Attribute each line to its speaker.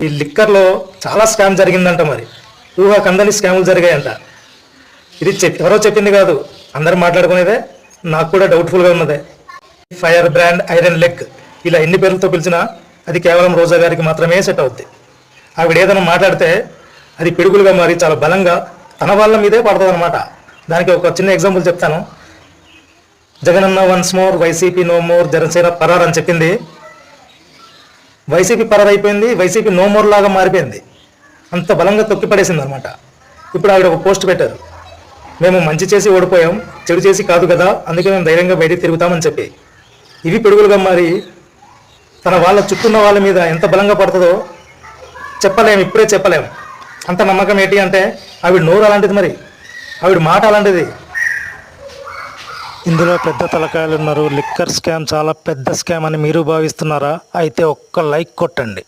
Speaker 1: ఈ లిక్కర్లో చాలా స్కామ్ జరిగిందంట. మరి ఊహకందని స్కాములు జరిగాయంట. ఇది ఎవరో చెప్పింది కాదు, అందరూ మాట్లాడుకునేదే. నాకు కూడా డౌట్ఫుల్గా ఉన్నదే. ఫైర్ బ్రాండ్, ఐరన్ లెగ్, ఇలా ఎన్ని పేర్లతో పిలిచినా అది కేవలం రోజా గారికి మాత్రమే సెట్ అవుద్ది. ఆవిడ ఏదైనా మాట్లాడితే అది పిడుగులుగా మారి చాలా బలంగా తన వాళ్ళ మీదే పడుతుంది అనమాట. దానికి ఒక చిన్న ఎగ్జాంపుల్ చెప్తాను. జగనన్న once more, YCP no more, Janasena పరార్ అని చెప్పింది. వైసీపీ పరార్ అయిపోయింది, వైసీపీ నో మోర్ లాగా మారిపోయింది. అంత బలంగా తొక్కిపడేసింది అనమాట. ఇప్పుడు ఆవిడ ఒక పోస్ట్ పెట్టారు, మేము మంచి చేసి ఓడిపోయాం, చెడు చేసి కాదు కదా, అందుకే మేము ధైర్యంగా బయటికి తిరుగుతామని చెప్పి. ఇవి పిడుగులుగా మారి తన వాళ్ళ చుట్టూన్న వాళ్ళ మీద ఎంత బలంగా పడుతుందో చెప్పలేము, ఇప్పుడే చెప్పలేము. అంత నమ్మకం ఏంటి అంటే ఆవిడ నోరు అలాంటిది, మరి ఆవిడ మాట అలాంటిది. ఇందులో పెద్ద తలకాయలు ఉన్నారు. లిక్కర్ స్కామ్ చాలా పెద్ద స్కామ్ అని మీరు భావిస్తున్నారా? అయితే ఒక్క లైక్ కొట్టండి.